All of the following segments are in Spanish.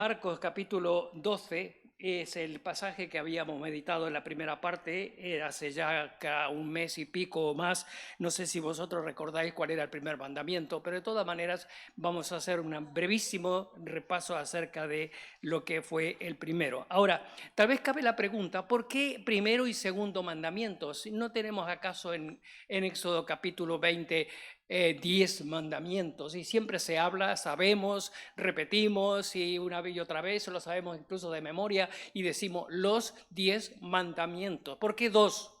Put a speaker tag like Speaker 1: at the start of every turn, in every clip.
Speaker 1: Marcos capítulo 12 es el pasaje que habíamos meditado en la primera parte, hace ya un mes y pico o más. No sé si vosotros recordáis cuál era el primer mandamiento, pero de todas maneras vamos a hacer un brevísimo repaso acerca de lo que fue el primero. Ahora, tal vez cabe la pregunta, ¿por qué primero y segundo mandamientos? ¿No tenemos acaso en Éxodo capítulo 20 10 mandamientos? Y siempre se habla, sabemos, repetimos y una vez y otra vez, lo sabemos incluso de memoria y decimos los 10 mandamientos. ¿Por qué dos?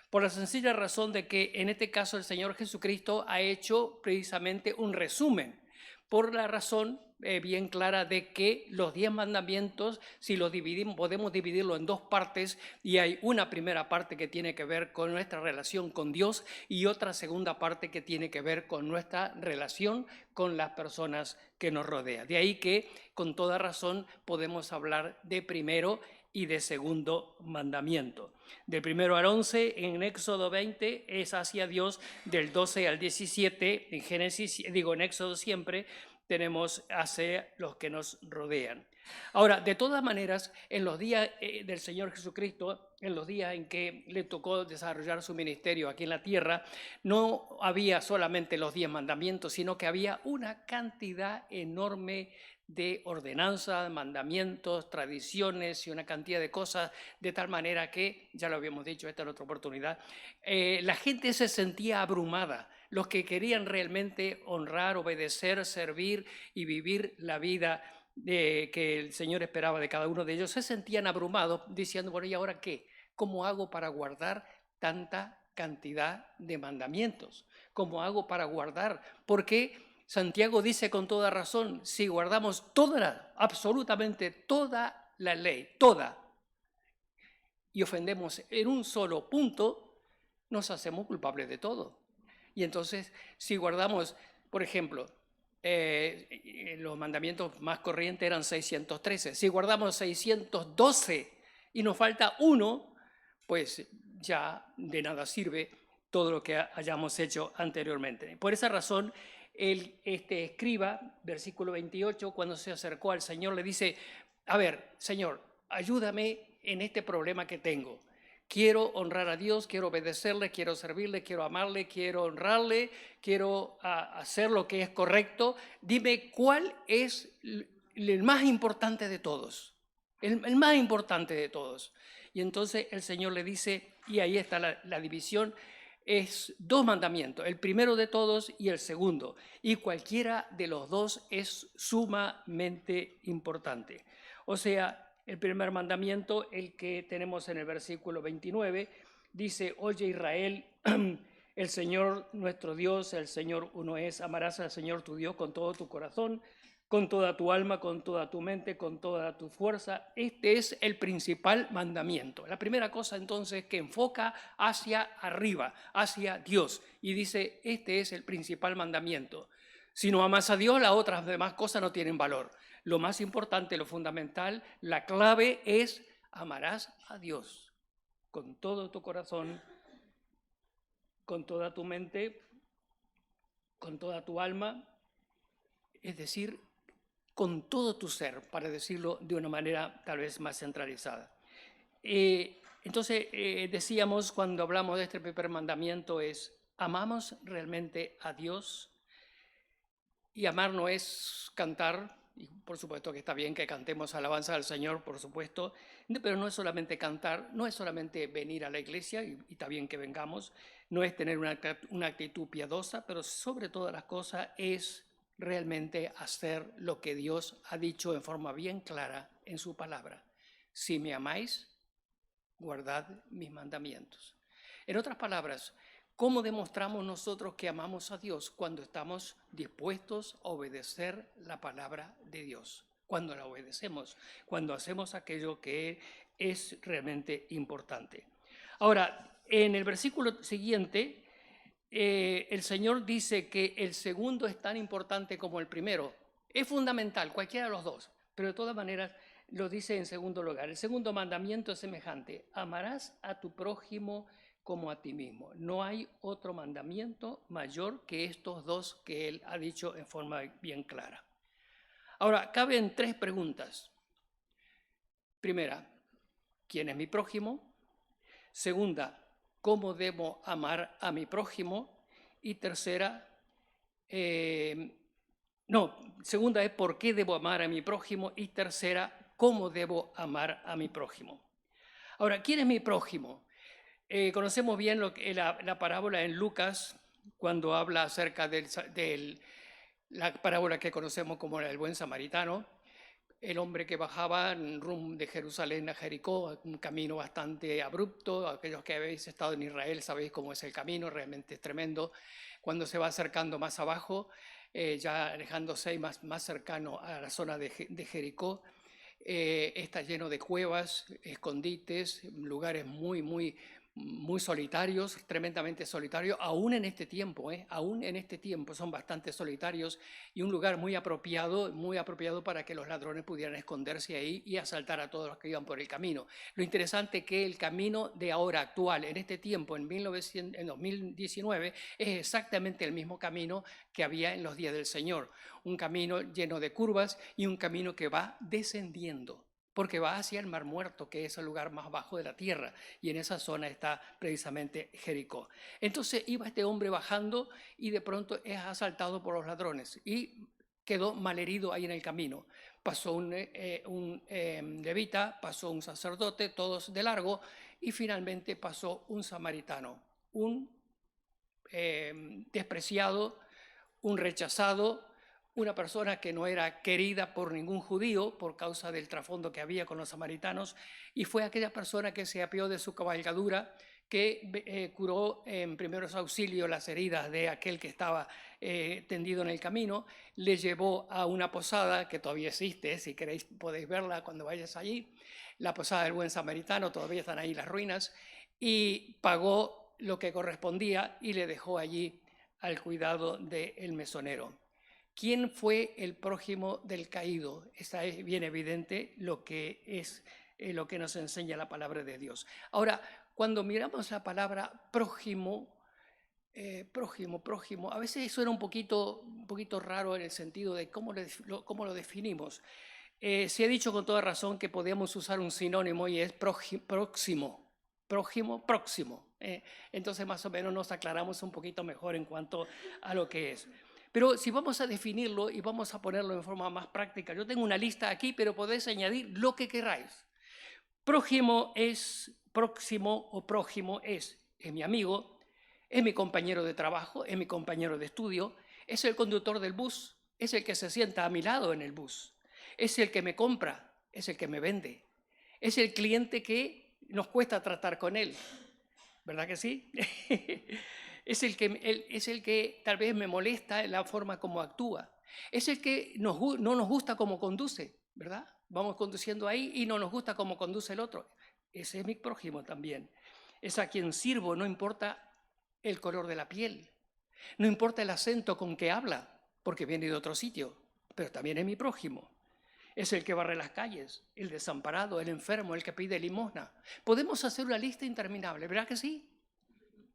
Speaker 1: Por la sencilla razón de que en este caso el Señor Jesucristo ha hecho precisamente un resumen, por la razón bien clara de que los 10 mandamientos, si los dividimos, podemos dividirlo en dos partes, y hay una primera parte que tiene que ver con nuestra relación con Dios y otra segunda parte que tiene que ver con nuestra relación con las personas que nos rodean. De ahí que con toda razón podemos hablar de primero y de segundo mandamiento. Del primero al 11 en Éxodo 20 es hacia Dios, del 12 al 17 en Génesis, en Éxodo siempre tenemos hacia los que nos rodean. Ahora, de todas maneras, en los días del Señor Jesucristo, en los días en que le tocó desarrollar su ministerio aquí en la tierra, no había solamente los 10 mandamientos, sino que había una cantidad enorme de ordenanzas, mandamientos, tradiciones y una cantidad de cosas, de tal manera que, ya lo habíamos dicho, esta es otra oportunidad, la gente se sentía abrumada. Los que querían realmente honrar, obedecer, servir y vivir la vida que el Señor esperaba de cada uno de ellos, se sentían abrumados diciendo, bueno, ¿y ahora qué? ¿Cómo hago para guardar tanta cantidad de mandamientos? ¿Cómo hago para guardar? Porque Santiago dice con toda razón, si guardamos toda, absolutamente toda la ley, toda, y ofendemos en un solo punto, nos hacemos culpables de todo. Y entonces, si guardamos, por ejemplo, los mandamientos más corrientes eran 613. Si guardamos 612 y nos falta uno, pues ya de nada sirve todo lo que hayamos hecho anteriormente. Por esa razón, este escriba, versículo 28, cuando se acercó al Señor, le dice, a ver, Señor, ayúdame en este problema que tengo. Quiero honrar a Dios, quiero obedecerle, quiero servirle, quiero amarle, quiero honrarle, quiero hacer lo que es correcto. Dime cuál es el más importante de todos, el más importante de todos. Y entonces el Señor le dice, y ahí está la división, es dos mandamientos, el primero de todos y el segundo. Y cualquiera de los dos es sumamente importante. O sea, el primer mandamiento, el que tenemos en el versículo 29, dice, oye Israel, el Señor nuestro Dios, el Señor uno es, amarás al Señor tu Dios con todo tu corazón, con toda tu alma, con toda tu mente, con toda tu fuerza. Este es el principal mandamiento. La primera cosa entonces que enfoca hacia arriba, hacia Dios, y dice, este es el principal mandamiento. Si no amas a Dios, las otras demás cosas no tienen valor. Lo más importante, lo fundamental, la clave es amarás a Dios con todo tu corazón, con toda tu mente, con toda tu alma, es decir, con todo tu ser, para decirlo de una manera tal vez más centralizada. Entonces, decíamos cuando hablamos de este primer mandamiento es, ¿amamos realmente a Dios? Y amar no es cantar, y por supuesto que está bien que cantemos alabanza al Señor, por supuesto, pero no es solamente cantar, no es solamente venir a la iglesia, y está bien que vengamos, no es tener una actitud piadosa, pero sobre todas las cosas es realmente hacer lo que Dios ha dicho en forma bien clara en su palabra. Si me amáis, guardad mis mandamientos. En otras palabras, ¿cómo demostramos nosotros que amamos a Dios? Cuando estamos dispuestos a obedecer la palabra de Dios. Cuando la obedecemos, cuando hacemos aquello que es realmente importante. Ahora, en el versículo siguiente, el Señor dice que el segundo es tan importante como el primero. Es fundamental, cualquiera de los dos, pero de todas maneras lo dice en segundo lugar. El segundo mandamiento es semejante: amarás a tu prójimo como a ti mismo. No hay otro mandamiento mayor que estos dos que él ha dicho en forma bien clara. Ahora, caben tres preguntas. Primera, ¿quién es mi prójimo? Segunda, ¿cómo debo amar a mi prójimo? Y tercera, segunda es ¿por qué debo amar a mi prójimo? Y tercera, ¿cómo debo amar a mi prójimo? Ahora, ¿quién es mi prójimo? Conocemos bien la parábola en Lucas, cuando habla acerca de la parábola que conocemos como el buen samaritano, el hombre que bajaba rumbo de Jerusalén a Jericó, un camino bastante abrupto. Aquellos que habéis estado en Israel sabéis cómo es el camino, realmente es tremendo. Cuando se va acercando más abajo, ya alejándose y más cercano a la zona de Jericó, está lleno de cuevas, escondites, lugares muy solitarios, tremendamente solitarios, aún en este tiempo, aún en este tiempo son bastante solitarios, y un lugar muy apropiado para que los ladrones pudieran esconderse ahí y asaltar a todos los que iban por el camino. Lo interesante es que el camino de ahora actual, en este tiempo, en 2019, es exactamente el mismo camino que había en los días del Señor, un camino lleno de curvas y un camino que va descendiendo, porque va hacia el Mar Muerto, que es el lugar más bajo de la tierra, y en esa zona está precisamente Jericó. Entonces iba este hombre bajando y de pronto es asaltado por los ladrones y quedó malherido ahí en el camino. Pasó un levita, pasó un sacerdote, todos de largo, y finalmente pasó un samaritano, un despreciado, un rechazado, una persona que no era querida por ningún judío por causa del trasfondo que había con los samaritanos, y fue aquella persona que se apió de su cabalgadura, que curó en primeros auxilios las heridas de aquel que estaba tendido en el camino, le llevó a una posada que todavía existe, si queréis podéis verla cuando vayas allí, la posada del Buen Samaritano, todavía están ahí las ruinas, y pagó lo que correspondía y le dejó allí al cuidado del mesonero. ¿Quién fue el prójimo del caído? Está bien evidente lo que es lo que nos enseña la palabra de Dios. Ahora, cuando miramos la palabra prójimo, prójimo, a veces suena un poquito raro en el sentido de cómo lo definimos. Se ha dicho con toda razón que podemos usar un sinónimo y es próximo, próximo. Entonces más o menos nos aclaramos un poquito mejor en cuanto a lo que es. Pero si vamos a definirlo y vamos a ponerlo en forma más práctica, yo tengo una lista aquí, pero podéis añadir lo que queráis. Prójimo es, próximo o prójimo es mi amigo, es mi compañero de trabajo, es mi compañero de estudio, es el conductor del bus, es el que se sienta a mi lado en el bus, es el que me compra, es el que me vende, es el cliente que nos cuesta tratar con él, ¿verdad que sí? Es el que tal vez me molesta en la forma como actúa. Es el que no nos gusta cómo conduce, ¿verdad? Vamos conduciendo ahí y no nos gusta cómo conduce el otro. Ese es mi prójimo también. Es a quien sirvo, no importa el color de la piel, no importa el acento con que habla, porque viene de otro sitio, pero también es mi prójimo. Es el que barre las calles, el desamparado, el enfermo, el que pide limosna. Podemos hacer una lista interminable, ¿verdad que sí?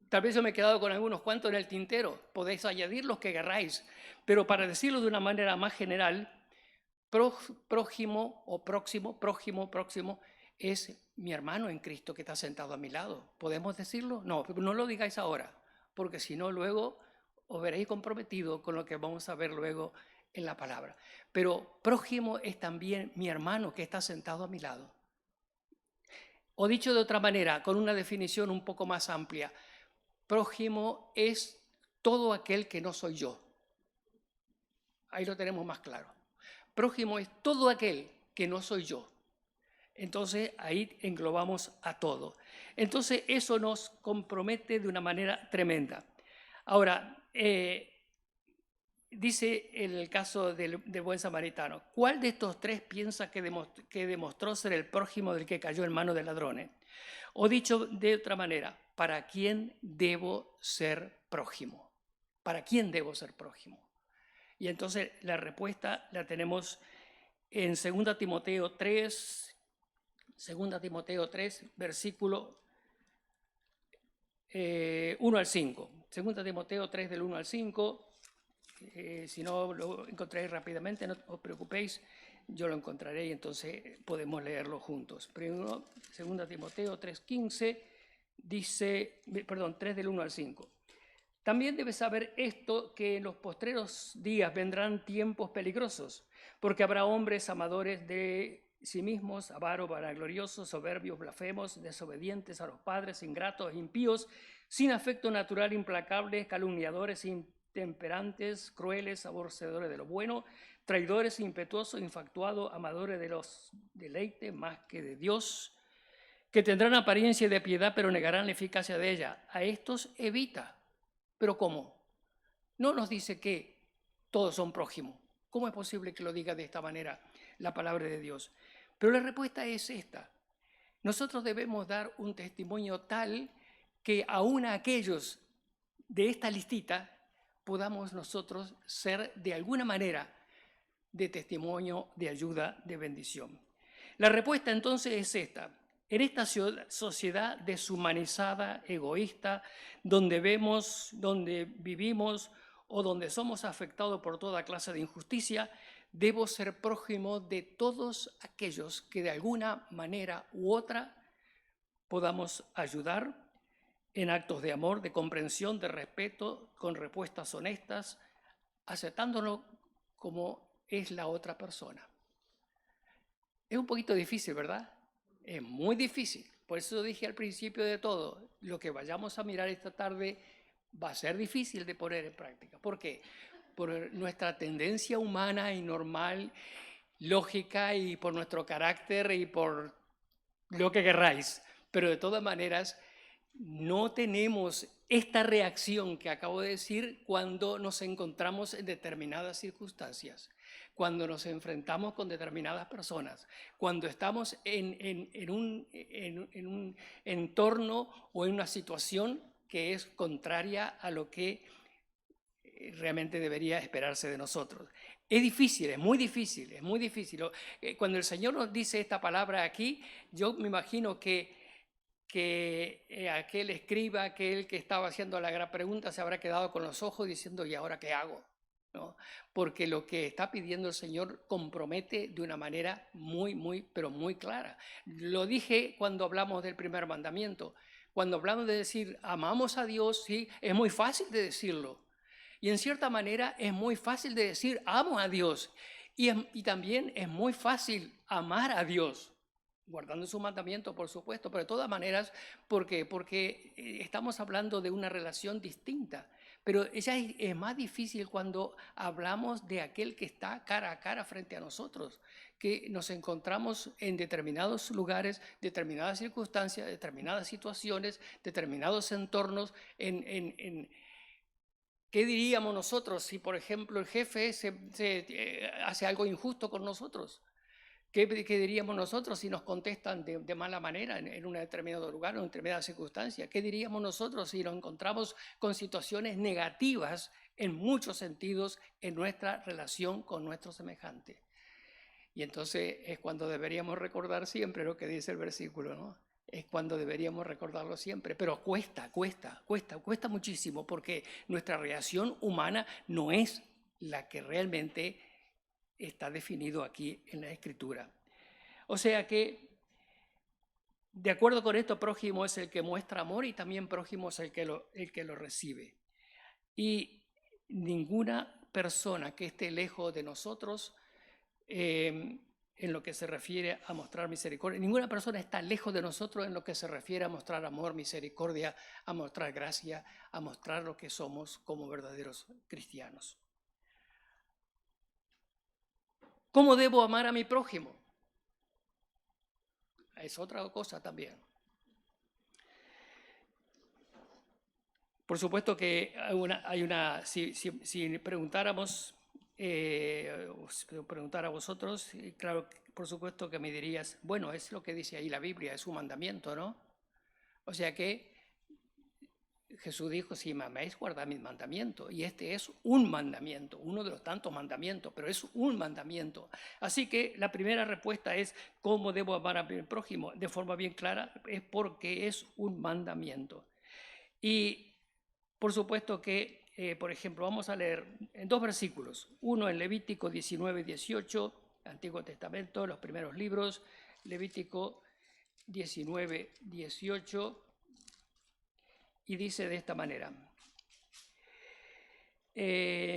Speaker 1: Tal vez yo me he quedado con algunos cuantos en el tintero, podéis añadir los que queráis, pero para decirlo de una manera más general, prójimo o próximo es mi hermano en Cristo que está sentado a mi lado. ¿Podemos decirlo? No, no lo digáis ahora, porque si no luego os veréis comprometidos con lo que vamos a ver luego en la palabra. Pero prójimo es también mi hermano que está sentado a mi lado. O dicho de otra manera, con una definición un poco más amplia, prójimo es todo aquel que no soy yo. Ahí lo tenemos más claro. Prójimo es todo aquel que no soy yo. Entonces ahí englobamos a todo. Entonces eso nos compromete de una manera tremenda. Ahora, dice en el caso del buen samaritano, ¿cuál de estos tres piensa que demostró ser el prójimo del que cayó en manos de ladrones? O dicho de otra manera, ¿para quién debo ser prójimo? ¿Para quién debo ser prójimo? Y entonces la respuesta la tenemos en 2 Timoteo 3, versículo 1 al 5. 2 Timoteo 3 del 1 al 5, Si no lo encontráis rápidamente, no os preocupéis, yo lo encontraré y entonces podemos leerlo juntos. Primero, 2 Timoteo 3:15, dice, perdón, 3 del 1 al 5. También debes saber esto, que en los postreros días vendrán tiempos peligrosos, porque habrá hombres amadores de sí mismos, avaros, vanagloriosos, soberbios, blasfemos, desobedientes a los padres, ingratos, impíos, sin afecto natural, implacables, calumniadores, intemperantes, crueles, aborrecedores de lo bueno, traidores, impetuosos, infatuados, amadores de los deleites más que de Dios, que tendrán apariencia de piedad, pero negarán la eficacia de ella. A estos evita. ¿Pero cómo? No nos dice que todos son prójimos. ¿Cómo es posible que lo diga de esta manera la palabra de Dios? Pero la respuesta es esta. Nosotros debemos dar un testimonio tal que aún a aquellos de esta listita podamos nosotros ser de alguna manera de testimonio, de ayuda, de bendición. La respuesta entonces es esta. En esta sociedad deshumanizada, egoísta, donde vivimos o donde somos afectados por toda clase de injusticia, debo ser prójimo de todos aquellos que de alguna manera u otra podamos ayudar en actos de amor, de comprensión, de respeto, con respuestas honestas, aceptándolo como es la otra persona. Es un poquito difícil, ¿verdad? Es muy difícil. Por eso dije al principio de todo, lo que vayamos a mirar esta tarde va a ser difícil de poner en práctica. ¿Por qué? Por nuestra tendencia humana y normal, lógica, y por nuestro carácter y por lo que querráis. Pero de todas maneras, no tenemos esta reacción que acabo de decir cuando nos encontramos en determinadas circunstancias, cuando nos enfrentamos con determinadas personas, cuando estamos en un entorno o en una situación que es contraria a lo que realmente debería esperarse de nosotros. Es difícil, es muy difícil, es muy difícil. Cuando el Señor nos dice esta palabra aquí, yo me imagino que aquel escriba, aquel que estaba haciendo la gran pregunta, se habrá quedado con los ojos diciendo, ¿y ahora qué hago? ¿No? Porque lo que está pidiendo el Señor compromete de una manera pero muy clara. Lo dije cuando hablamos del primer mandamiento. Cuando hablamos de decir, amamos a Dios, sí, es muy fácil de decirlo. Y en cierta manera es muy fácil de decir, amo a Dios. Y también es muy fácil amar a Dios, guardando su mandamiento, por supuesto, pero de todas maneras, ¿por qué? Porque estamos hablando de una relación distinta. Pero ella es más difícil cuando hablamos de aquel que está cara a cara frente a nosotros, que nos encontramos en determinados lugares, determinadas circunstancias, determinadas situaciones, determinados entornos, ¿qué diríamos nosotros si, por ejemplo, el jefe hace algo injusto con nosotros? ¿Qué diríamos nosotros si nos contestan de mala manera en un determinado lugar, en una determinada circunstancia? ¿Qué diríamos nosotros si nos encontramos con situaciones negativas en muchos sentidos en nuestra relación con nuestro semejante? Y entonces es cuando deberíamos recordar siempre lo que dice el versículo, ¿no? Es cuando deberíamos recordarlo siempre, pero cuesta muchísimo, porque nuestra reacción humana no es la que realmente está definido aquí en la Escritura. O sea que, de acuerdo con esto, prójimo es el que muestra amor y también prójimo es el que lo recibe. Y ninguna persona que esté lejos de nosotros, en lo que se refiere a mostrar misericordia, ninguna persona está lejos de nosotros en lo que se refiere a mostrar amor, misericordia, a mostrar gracia, a mostrar lo que somos como verdaderos cristianos. ¿Cómo debo amar a mi prójimo? Es otra cosa también. Por supuesto que si preguntáramos, preguntar a vosotros, claro, por supuesto que me dirías, bueno, es lo que dice ahí la Biblia, es un mandamiento, ¿no? O sea que Jesús dijo, si me amáis, guardad mis mandamientos. Y este es un mandamiento, uno de los tantos mandamientos, pero es un mandamiento. Así que la primera respuesta es, ¿cómo debo amar a mi prójimo? De forma bien clara, es porque es un mandamiento. Y por supuesto que por ejemplo, vamos a leer en dos versículos. Uno en Levítico 19, 18, Antiguo Testamento, los primeros libros, Levítico 19, 18, y dice de esta manera: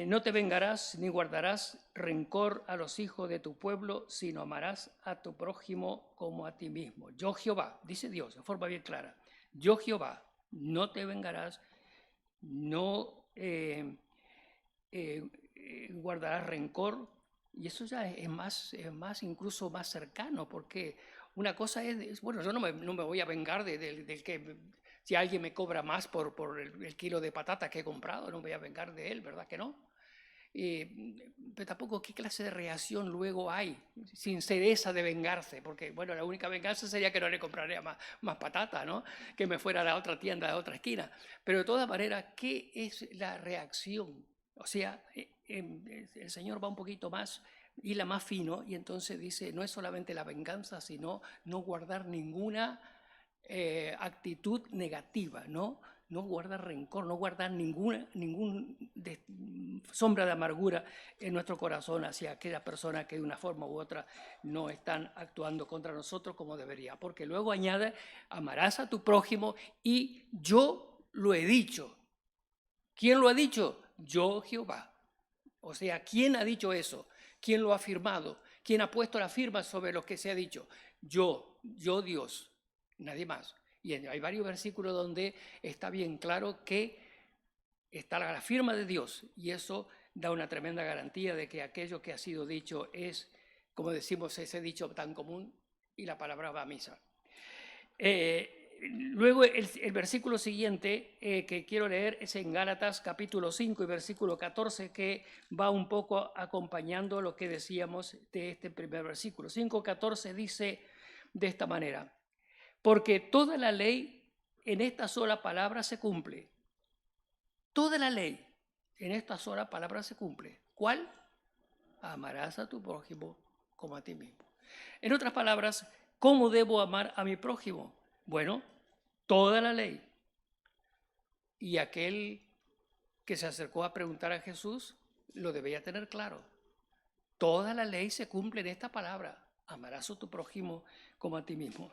Speaker 1: no te vengarás ni guardarás rencor a los hijos de tu pueblo, sino amarás a tu prójimo como a ti mismo. Yo Jehová, dice Dios de forma bien clara, yo Jehová, no te vengarás, no guardarás rencor. Y eso ya es más incluso más cercano, porque una cosa es bueno, yo no me voy a vengar del que, si alguien me cobra más por el kilo de patata que he comprado, no me voy a vengar de él, ¿verdad que no? Pero tampoco qué clase de reacción luego hay, sincereza de vengarse, porque bueno, la única venganza sería que no le compraría más patata, ¿no? Que me fuera a la otra tienda, a la otra esquina. Pero de todas maneras, ¿qué es la reacción? O sea, el Señor va un poquito más, hila más fino, y entonces dice, no es solamente la venganza, sino no guardar ninguna actitud negativa, ¿no? No guardar rencor, no guardar ninguna sombra de amargura en nuestro corazón hacia aquella persona que de una forma u otra no están actuando contra nosotros como debería. Porque luego añade, amarás a tu prójimo y yo lo he dicho. ¿Quién lo ha dicho? Yo Jehová. O sea, ¿quién ha dicho eso? ¿Quién lo ha afirmado? ¿Quién ha puesto la firma sobre lo que se ha dicho? Yo Dios, nadie más. Y hay varios versículos donde está bien claro que está la firma de Dios, y eso da una tremenda garantía de que aquello que ha sido dicho es, como decimos, ese dicho tan común, y la palabra va a misa. Luego el versículo siguiente que quiero leer es en Gálatas capítulo 5 y versículo 14, que va un poco acompañando lo que decíamos de este primer versículo. 5:14 dice de esta manera: porque toda la ley en esta sola palabra se cumple. Toda la ley en esta sola palabra se cumple. ¿Cuál? Amarás a tu prójimo como a ti mismo. En otras palabras, ¿cómo debo amar a mi prójimo? Bueno, toda la ley. Y aquel que se acercó a preguntar a Jesús lo debía tener claro. Toda la ley se cumple en esta palabra: amarás a tu prójimo como a ti mismo.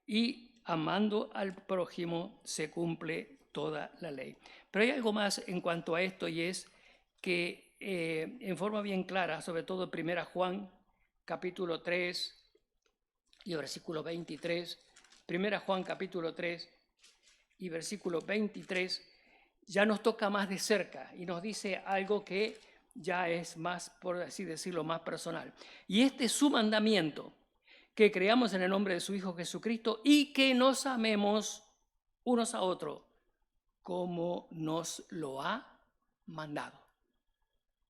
Speaker 1: Y amando al prójimo se cumple toda la ley. Pero hay algo más en cuanto a esto, y es que en forma bien clara, sobre todo en 1 Juan capítulo 3 y versículo 23, 1 Juan capítulo 3 y versículo 23, ya nos toca más de cerca y nos dice algo que ya es más, por así decirlo, más personal. Y este es su mandamiento: que creamos en el nombre de su Hijo Jesucristo y que nos amemos unos a otros como nos lo ha mandado.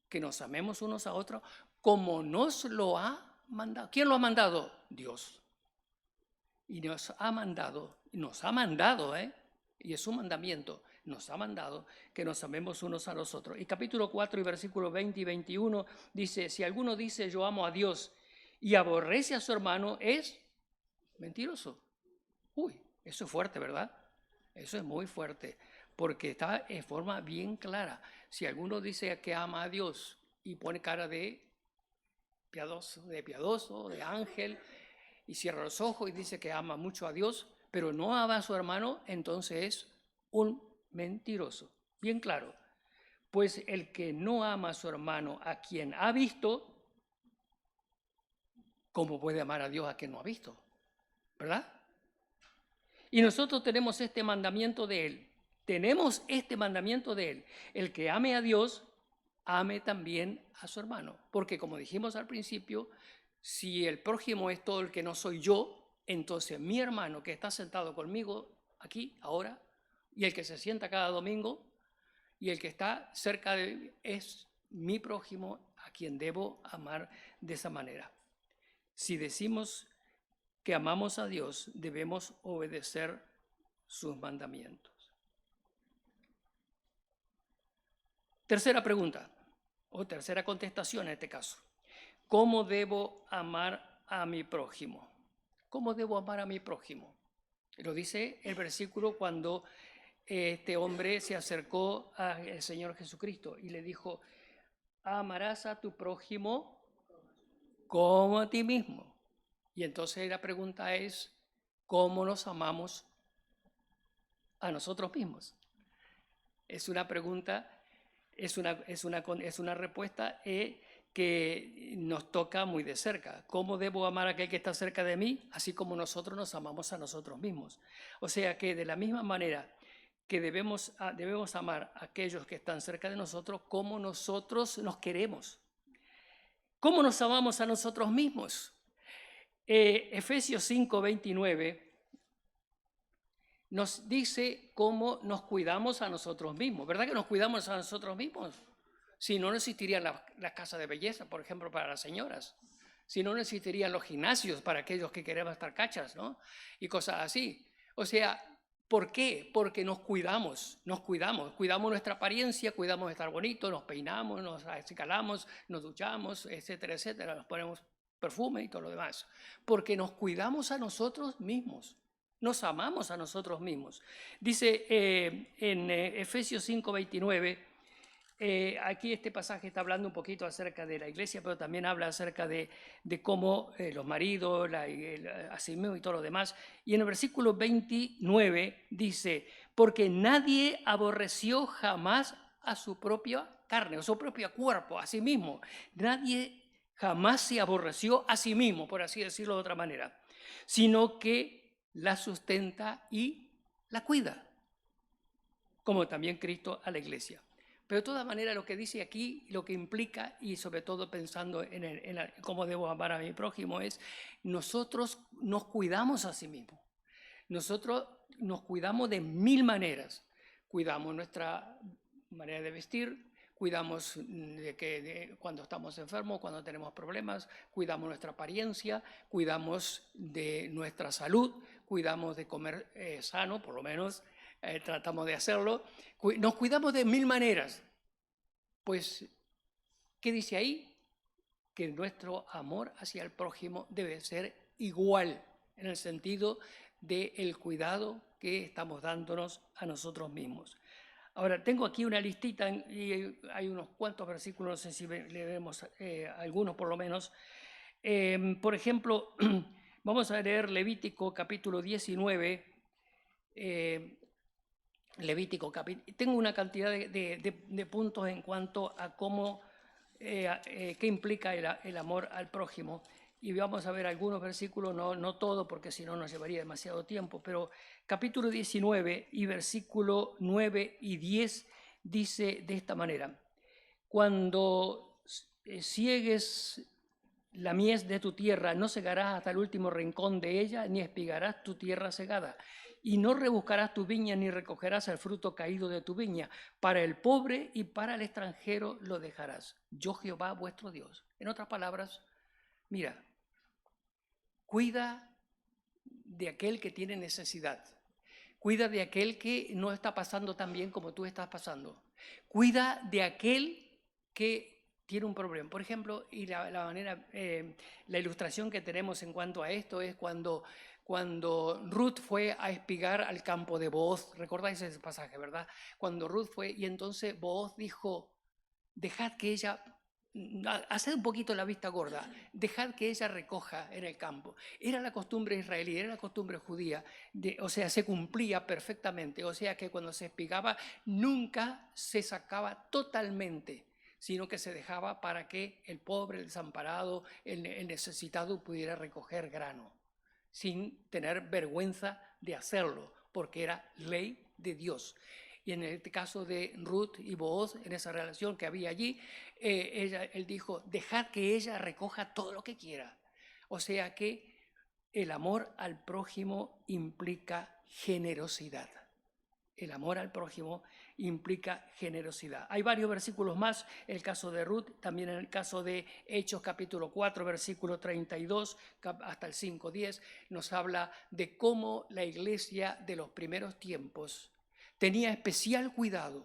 Speaker 1: Que nos amemos unos a otros como nos lo ha mandado. ¿Quién lo ha mandado? Dios. Y nos ha mandado, y es un mandamiento, nos ha mandado que nos amemos unos a los otros. Y capítulo 4 y versículos 20 y 21 dice: si alguno dice yo amo a Dios y aborrece a su hermano, es mentiroso. Uy, eso es fuerte, ¿verdad? Eso es muy fuerte, porque está en forma bien clara. Si alguno dice que ama a Dios y pone cara de piadoso, de ángel, y cierra los ojos y dice que ama mucho a Dios, pero no ama a su hermano, entonces es un mentiroso. Bien claro. Pues el que no ama a su hermano a quien ha visto, ¿cómo puede amar a Dios a quien no ha visto? ¿Verdad? Y nosotros tenemos este mandamiento de Él. Tenemos este mandamiento de Él. El que ame a Dios, ame también a su hermano. Porque como dijimos al principio, si el prójimo es todo el que no soy yo, entonces mi hermano que está sentado conmigo aquí, ahora, y el que se sienta cada domingo, y el que está cerca de él, es mi prójimo a quien debo amar de esa manera. Si decimos que amamos a Dios, debemos obedecer sus mandamientos. Tercera pregunta, o tercera contestación en este caso: ¿cómo debo amar a mi prójimo? ¿Cómo debo amar a mi prójimo? Lo dice el versículo cuando este hombre se acercó al Señor Jesucristo y le dijo, amarás a tu prójimo como a ti mismo. Y entonces la pregunta es, ¿cómo nos amamos a nosotros mismos? Es una pregunta, es una respuesta que nos toca muy de cerca. ¿Cómo debo amar a aquel que está cerca de mí? Así como nosotros nos amamos a nosotros mismos. O sea que de la misma manera que debemos amar a aquellos que están cerca de nosotros, como nosotros nos queremos. ¿Cómo nos amamos a nosotros mismos? Efesios 5:29 nos dice cómo nos cuidamos a nosotros mismos. ¿Verdad que nos cuidamos a nosotros mismos? Si no, no existirían las casas de belleza, por ejemplo, para las señoras. Si no, no existirían los gimnasios para aquellos que queremos estar cachas, ¿no? Y cosas así. O sea, ¿por qué? Porque nos cuidamos, cuidamos nuestra apariencia, cuidamos de estar bonitos, nos peinamos, nos acicalamos, nos duchamos, etcétera, etcétera, nos ponemos perfume y todo lo demás. Porque nos cuidamos a nosotros mismos. Nos amamos a nosotros mismos. Dice en Efesios 5:29, aquí este pasaje está hablando un poquito acerca de la iglesia, pero también habla acerca de cómo los maridos, así mismo y todo lo demás. Y en el versículo 29 dice, porque nadie aborreció jamás a su propia carne, o su propio cuerpo, a sí mismo. Nadie jamás se aborreció a sí mismo, por así decirlo de otra manera, sino que la sustenta y la cuida, como también Cristo a la iglesia. Pero de todas maneras lo que dice aquí, lo que implica, y sobre todo pensando en cómo debo amar a mi prójimo, es nosotros nos cuidamos a sí mismos. Nosotros nos cuidamos de mil maneras. Cuidamos nuestra manera de vestir, cuidamos cuando estamos enfermos, cuando tenemos problemas, cuidamos nuestra apariencia, cuidamos de nuestra salud, cuidamos de comer sano, por lo menos tratamos de hacerlo. Nos cuidamos de mil maneras. Pues, ¿qué dice ahí? Que nuestro amor hacia el prójimo debe ser igual en el sentido del cuidado que estamos dándonos a nosotros mismos. Ahora, tengo aquí una listita y hay unos cuantos versículos, no sé si leemos algunos por lo menos. Por ejemplo, vamos a leer Levítico capítulo 19. Tengo una cantidad de puntos en cuanto a cómo, qué implica el amor al prójimo. Y vamos a ver algunos versículos, no todo, porque si no nos llevaría demasiado tiempo, pero capítulo 19 y versículo 9 y 10 dice de esta manera: cuando ciegues la mies de tu tierra, no cegarás hasta el último rincón de ella, ni espigarás tu tierra cegada, y no rebuscarás tu viña, ni recogerás el fruto caído de tu viña. Para el pobre y para el extranjero lo dejarás. Yo Jehová vuestro Dios. En otras palabras, mira, cuida de aquel que tiene necesidad. Cuida de aquel que no está pasando tan bien como tú estás pasando. Cuida de aquel que tiene un problema. Por ejemplo, y la ilustración que tenemos en cuanto a esto es cuando Ruth fue a espigar al campo de Booz. ¿Recordáis ese pasaje, verdad? Cuando Ruth fue y entonces Booz dijo, dejad que ella, haced un poquito la vista gorda, dejad que ella recoja en el campo. Era la costumbre israelí, era la costumbre judía, o sea, se cumplía perfectamente. O sea que cuando se espigaba nunca se sacaba totalmente, sino que se dejaba para que el pobre, el desamparado, el necesitado pudiera recoger grano, sin tener vergüenza de hacerlo, porque era ley de Dios. Y en el caso de Ruth y Booz, en esa relación que había allí, él dijo, dejad que ella recoja todo lo que quiera. O sea que el amor al prójimo implica generosidad. El amor al prójimo implica generosidad. Hay varios versículos más, el caso de Ruth, también en el caso de Hechos capítulo 4, versículo 32 hasta el 5:10, nos habla de cómo la iglesia de los primeros tiempos tenía especial cuidado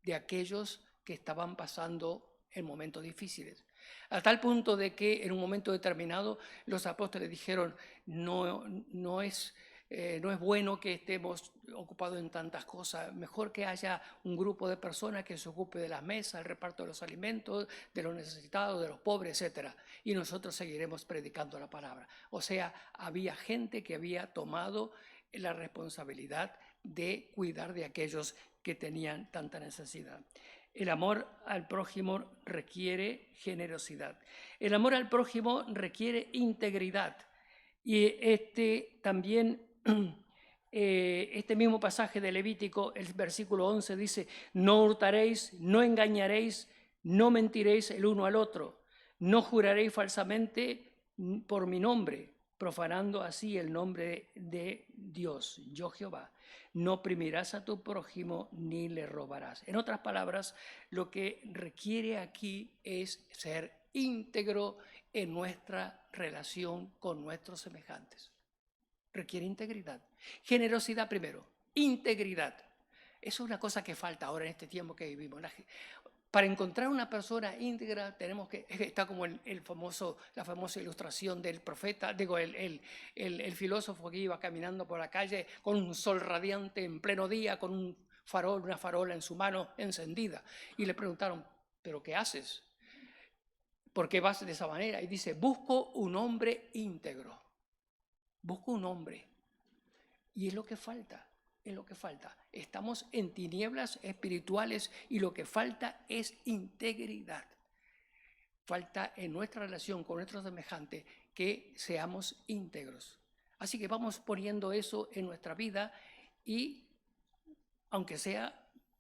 Speaker 1: de aquellos que estaban pasando en momentos difíciles. A tal punto de que en un momento determinado los apóstoles dijeron, no es no es bueno que estemos ocupados en tantas cosas. Mejor que haya un grupo de personas que se ocupe de las mesas, el reparto de los alimentos, de los necesitados, de los pobres, etc. Y nosotros seguiremos predicando la palabra. O sea, había gente que había tomado la responsabilidad de cuidar de aquellos que tenían tanta necesidad. El amor al prójimo requiere generosidad. El amor al prójimo requiere integridad. Y también, este mismo pasaje de Levítico, el versículo 11 dice: no hurtaréis, no engañaréis, no mentiréis el uno al otro, no juraréis falsamente por mi nombre, profanando así el nombre de Dios, yo Jehová. No oprimirás a tu prójimo ni le robarás. En otras palabras, lo que requiere aquí es ser íntegro en nuestra relación con nuestros semejantes. Requiere integridad. Generosidad primero, integridad. Eso es una cosa que falta ahora en este tiempo que vivimos. Para encontrar una persona íntegra tenemos que, está como la famosa ilustración del profeta, digo, el filósofo que iba caminando por la calle con un sol radiante en pleno día, con un farol, una farola en su mano encendida. Y le preguntaron: ¿pero qué haces? ¿Por qué vas de esa manera? Y dice: busco un hombre íntegro. Busco un hombre. Y es lo que falta. Es lo que falta. Estamos en tinieblas espirituales y lo que falta es integridad. Falta en nuestra relación con nuestros semejantes que seamos íntegros. Así que vamos poniendo eso en nuestra vida y, aunque sea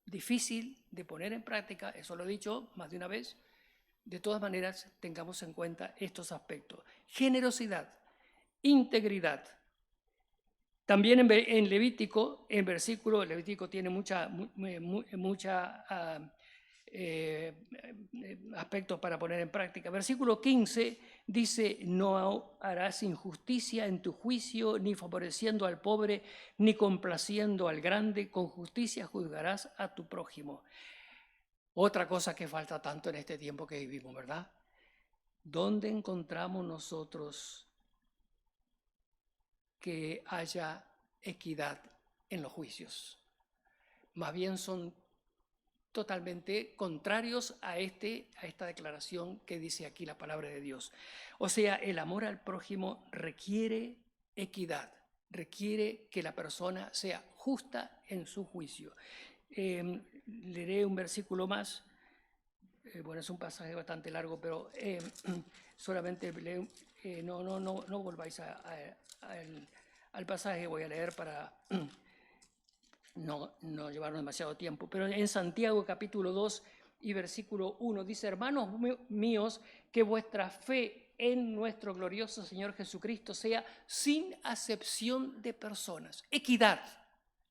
Speaker 1: difícil de poner en práctica, eso lo he dicho más de una vez, de todas maneras tengamos en cuenta estos aspectos. Generosidad, integridad. También en Levítico, Levítico tiene mucha aspectos para poner en práctica. Versículo 15 dice: no harás injusticia en tu juicio, ni favoreciendo al pobre, ni complaciendo al grande, con justicia juzgarás a tu prójimo. Otra cosa que falta tanto en este tiempo que vivimos, ¿verdad? ¿Dónde encontramos nosotros que haya equidad en los juicios? Más bien son totalmente contrarios a esta declaración que dice aquí la palabra de Dios. O sea, el amor al prójimo requiere equidad, requiere que la persona sea justa en su juicio. Leeré un versículo más. Bueno, es un pasaje bastante largo, pero solamente no volváis al pasaje. Voy a leer para no llevarnos demasiado tiempo. Pero en Santiago capítulo 2 y versículo 1 dice: hermanos míos, que vuestra fe en nuestro glorioso Señor Jesucristo sea sin acepción de personas. Equidad.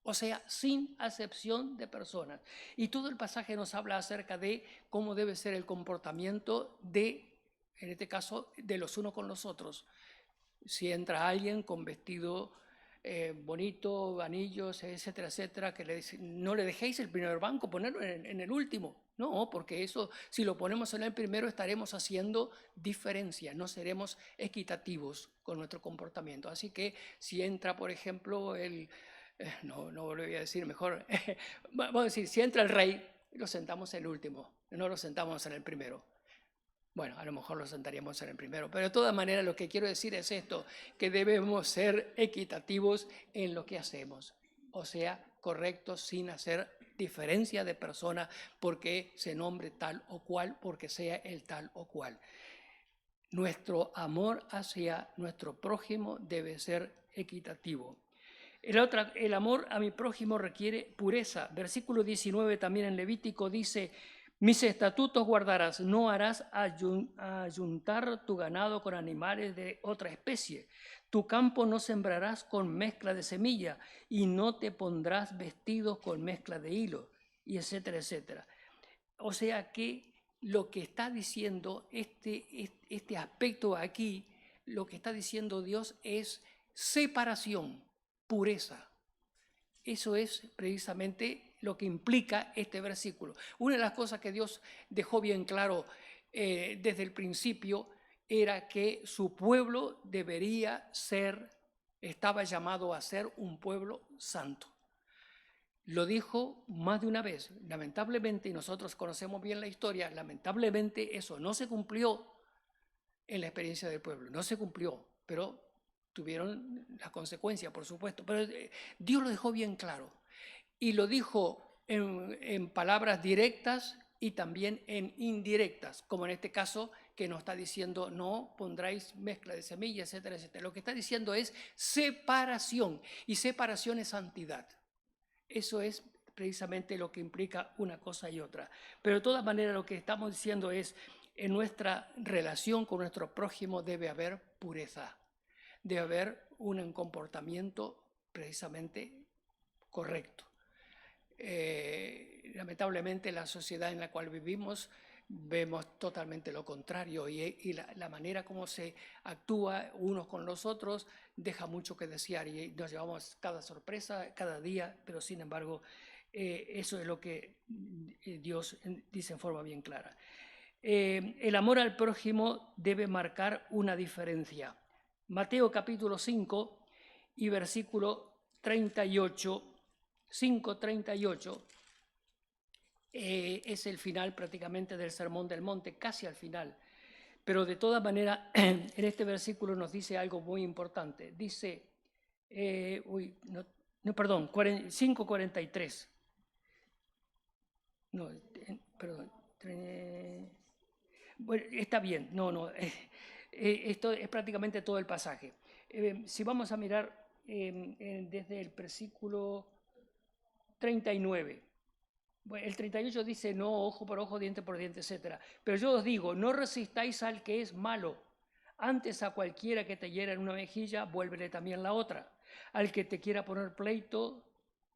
Speaker 1: O sea, sin acepción de personas. Y todo el pasaje nos habla acerca de cómo debe ser el comportamiento en este caso, de los unos con los otros. Si entra alguien con vestido bonito, anillos, etcétera, etcétera, que le dice: no le dejéis el primer banco, ponerlo en el último. No, porque eso, si lo ponemos en el primero, estaremos haciendo diferencia, no seremos equitativos con nuestro comportamiento. Así que si entra, por ejemplo, no lo voy a decir mejor, vamos a decir, si entra el rey, lo sentamos en el último, no lo sentamos en el primero. Bueno, a lo mejor lo sentaríamos en el primero, pero de todas maneras lo que quiero decir es esto, que debemos ser equitativos en lo que hacemos, o sea, correctos sin hacer diferencia de persona porque se nombre tal o cual, porque sea el tal o cual. Nuestro amor hacia nuestro prójimo debe ser equitativo. El amor a mi prójimo requiere pureza. Versículo 19 también en Levítico dice: mis estatutos guardarás, no harás ayuntar tu ganado con animales de otra especie. Tu campo no sembrarás con mezcla de semilla y no te pondrás vestidos con mezcla de hilo, y etcétera, etcétera. O sea que lo que está diciendo este aspecto aquí, lo que está diciendo Dios es separación, pureza. Eso es precisamente lo que implica este versículo. Una de las cosas que Dios dejó bien claro desde el principio era que su pueblo debería ser estaba llamado a ser un pueblo santo. Lo dijo más de una vez. Lamentablemente, y nosotros conocemos bien la historia, lamentablemente eso no se cumplió en la experiencia del pueblo, no se cumplió, pero tuvieron las consecuencias, por supuesto. Pero Dios lo dejó bien claro y lo dijo en palabras directas y también en indirectas, como en este caso que nos está diciendo no pondráis mezcla de semillas, etcétera, etcétera. Lo que está diciendo es separación, y separación es santidad. Eso es precisamente lo que implica una cosa y otra. Pero de todas maneras lo que estamos diciendo es, en nuestra relación con nuestro prójimo debe haber pureza, debe haber un comportamiento precisamente correcto. Lamentablemente la sociedad en la cual vivimos vemos totalmente lo contrario y la manera como se actúa unos con los otros deja mucho que desear y nos llevamos cada sorpresa, cada día, pero sin embargo eso es lo que Dios dice en forma bien clara. El amor al prójimo debe marcar una diferencia. Mateo capítulo 5 y versículo 38, 5:38, es el final prácticamente del Sermón del Monte, casi al final. Pero de todas maneras, en este versículo nos dice algo muy importante. Dice, 5:43. No, perdón. Bueno, está bien, esto es prácticamente todo el pasaje. Si vamos a mirar desde el versículo 39, bueno, el 38 dice, no ojo por ojo, diente por diente, etc. Pero yo os digo, no resistáis al que es malo. Antes a cualquiera que te hiera en una mejilla, vuélvele también la otra. Al que te quiera poner pleito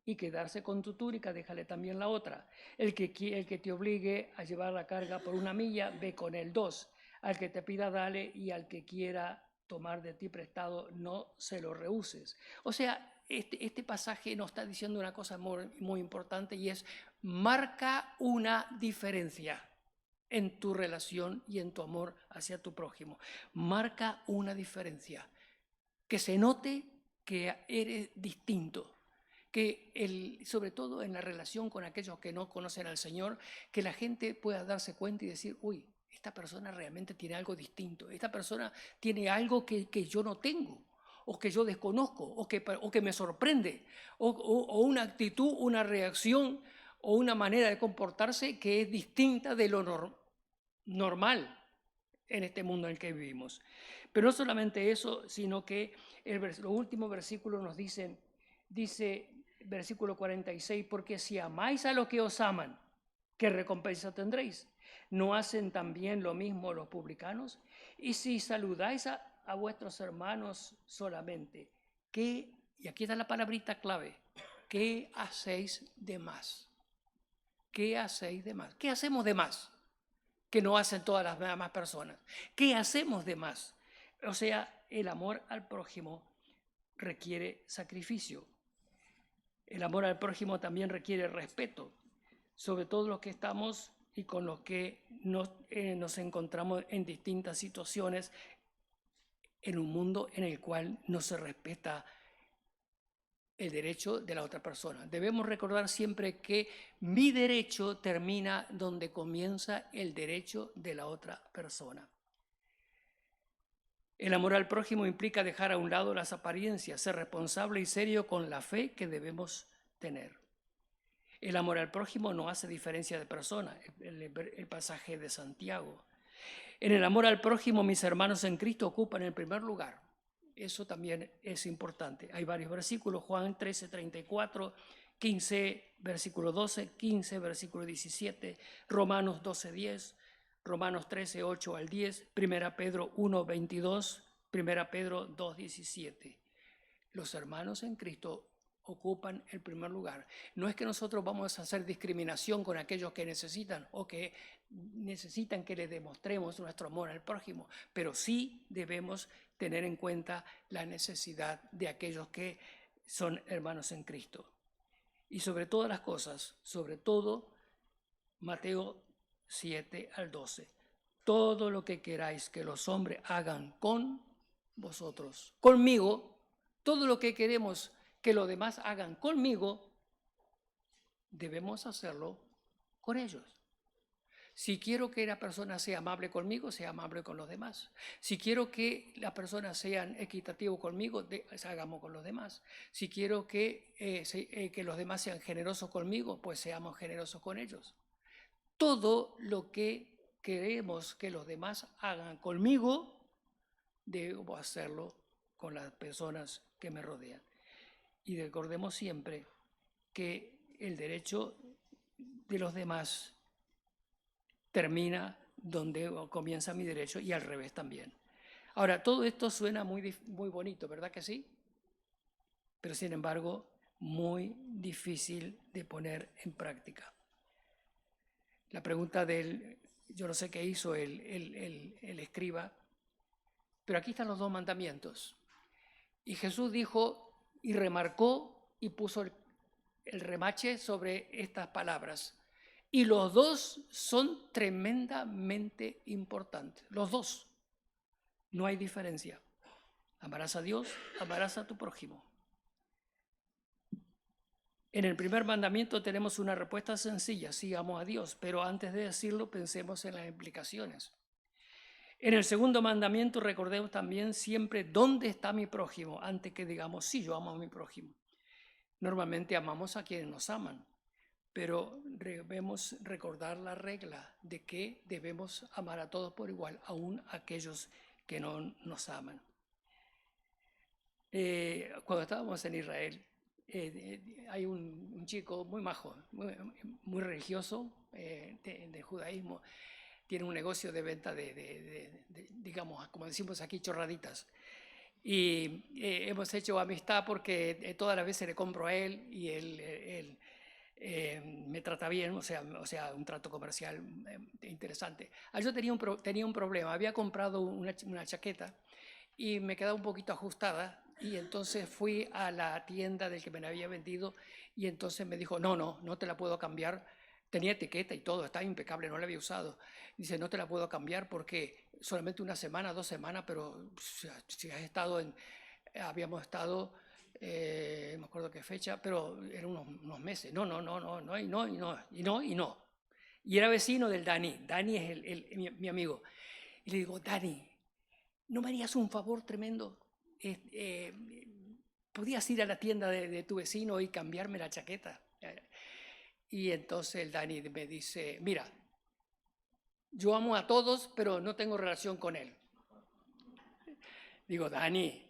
Speaker 1: y quedarse con tu túnica, déjale también la otra. El que te obligue a llevar la carga por 1 milla, ve con él 2. Al que te pida, dale, y al que quiera tomar de ti prestado, no se lo rehuses. O sea, este pasaje nos está diciendo una cosa muy, muy importante, y es: marca una diferencia en tu relación y en tu amor hacia tu prójimo. Marca una diferencia. Que se note que eres distinto. Que sobre todo en la relación con aquellos que no conocen al Señor, que la gente pueda darse cuenta y decir, uy, esta persona realmente tiene algo distinto, esta persona tiene algo que yo no tengo, o que yo desconozco, o que me sorprende, o una actitud, una reacción, o una manera de comportarse que es distinta de lo normal en este mundo en el que vivimos. Pero no solamente eso, sino que los últimos versículos nos dice, versículo 46, porque si amáis a los que os aman, ¿qué recompensa tendréis? ¿No hacen también lo mismo los publicanos? Y si saludáis a vuestros hermanos solamente, ¿qué? Y aquí está la palabrita clave, ¿qué hacéis de más? ¿Qué hacéis de más? ¿Qué hacemos de más que no hacen todas las demás personas? ¿Qué hacemos de más? O sea, el amor al prójimo requiere sacrificio. El amor al prójimo también requiere respeto, sobre todo los que estamos y con los que nos encontramos en distintas situaciones en un mundo en el cual no se respeta el derecho de la otra persona. Debemos recordar siempre que mi derecho termina donde comienza el derecho de la otra persona. El amor al prójimo implica dejar a un lado las apariencias, ser responsable y serio con la fe que debemos tener. El amor al prójimo no hace diferencia de persona, el pasaje de Santiago. En el amor al prójimo, mis hermanos en Cristo ocupan el primer lugar. Eso también es importante. Hay varios versículos: Juan 13:34, 15, versículo 12, 15, versículo 17, Romanos 12:10, Romanos 13:8 al 10, 1 Pedro 1:22, 1 Pedro 2:17. Los hermanos en Cristo ocupan el primer lugar. No es que nosotros vamos a hacer discriminación con aquellos que necesitan o que necesitan que les demostremos nuestro amor al prójimo, pero sí debemos tener en cuenta la necesidad de aquellos que son hermanos en Cristo. Y sobre todas las cosas, sobre todo, Mateo 7 al 12. Todo lo que queráis que los hombres hagan con vosotros, conmigo, Todo lo que queremos que los demás hagan conmigo, debemos hacerlo con ellos. Si quiero que la persona sea amable conmigo, sea amable con los demás. Si quiero que las personas sean equitativos conmigo, hagamos con los demás. Si quiero que los demás sean generosos conmigo, pues seamos generosos con ellos. Todo lo que queremos que los demás hagan conmigo, debo hacerlo con las personas que me rodean. Y recordemos siempre que el derecho de los demás termina donde comienza mi derecho y al revés también. Ahora, todo esto suena muy bonito, ¿verdad que sí? Pero sin embargo, muy difícil de poner en práctica. La pregunta yo no sé qué hizo el escriba, pero aquí están los 2 mandamientos. Y Jesús dijo y remarcó y puso el remache sobre estas palabras. Y los 2 son tremendamente importantes. Los 2. No hay diferencia. Amarás a Dios, amarás a tu prójimo. En el primer mandamiento tenemos una respuesta sencilla, sí, amo a Dios, pero antes de decirlo pensemos en las implicaciones. En el segundo mandamiento recordemos también siempre dónde está mi prójimo, antes que digamos, sí, yo amo a mi prójimo. Normalmente amamos a quienes nos aman, pero debemos recordar la regla de que debemos amar a todos por igual, aun a aquellos que no nos aman. Cuando estábamos en Israel, hay un chico muy majo, muy religioso de judaísmo, tiene un negocio de venta digamos, como decimos aquí, chorraditas. Y hemos hecho amistad porque todas las veces le compro a él y él me trata bien, o sea, un trato comercial interesante. Yo tenía un problema, había comprado una chaqueta y me quedaba un poquito ajustada y entonces fui a la tienda del que me la había vendido y entonces me dijo, no te la puedo cambiar. Tenía etiqueta y todo, estaba impecable, no la había usado. Dice, no te la puedo cambiar porque solamente 1 semana, 2 semanas, pero si has estado habíamos estado, no me acuerdo qué fecha, pero eran unos meses. No. Y era vecino del Dani. Dani es mi amigo. Y le digo, Dani, ¿no me harías un favor tremendo? ¿Podías ir a la tienda de tu vecino y cambiarme la chaqueta? Y entonces el Dani me dice, mira, yo amo a todos, pero no tengo relación con él. Digo, Dani,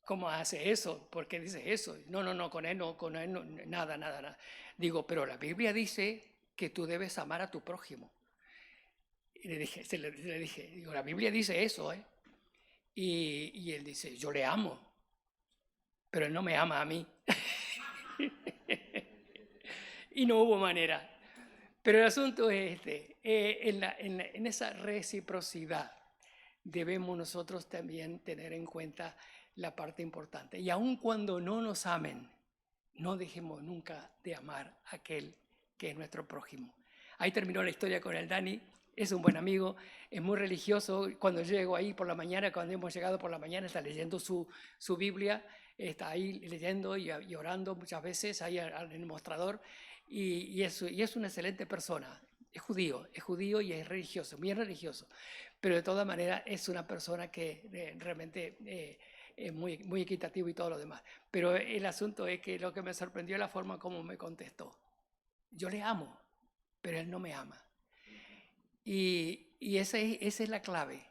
Speaker 1: ¿cómo hace eso? ¿Por qué dices eso? No, con él no, nada. Digo, pero la Biblia dice que tú debes amar a tu prójimo. Y le dije, digo, la Biblia dice eso, ¿eh? Y él dice, yo le amo, pero él no me ama a mí. Y no hubo manera. Pero el asunto es en esa reciprocidad debemos nosotros también tener en cuenta la parte importante. Y aun cuando no nos amen, no dejemos nunca de amar a aquel que es nuestro prójimo. Ahí terminó la historia con el Dani. Es un buen amigo, es muy religioso. Cuando llego ahí por la mañana, cuando hemos llegado por la mañana, está leyendo su Biblia, está ahí leyendo y orando muchas veces ahí en el mostrador. Y es una excelente persona. Es judío y es religioso, bien religioso. Pero de todas maneras es una persona que realmente es muy equitativo y todo lo demás. Pero el asunto es que lo que me sorprendió es la forma como me contestó. Yo le amo, pero él no me ama. Y esa es la clave.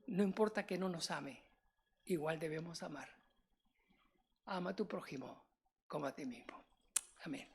Speaker 1: No importa que no nos ame, igual debemos amar. Ama a tu prójimo como a ti mismo. Amén.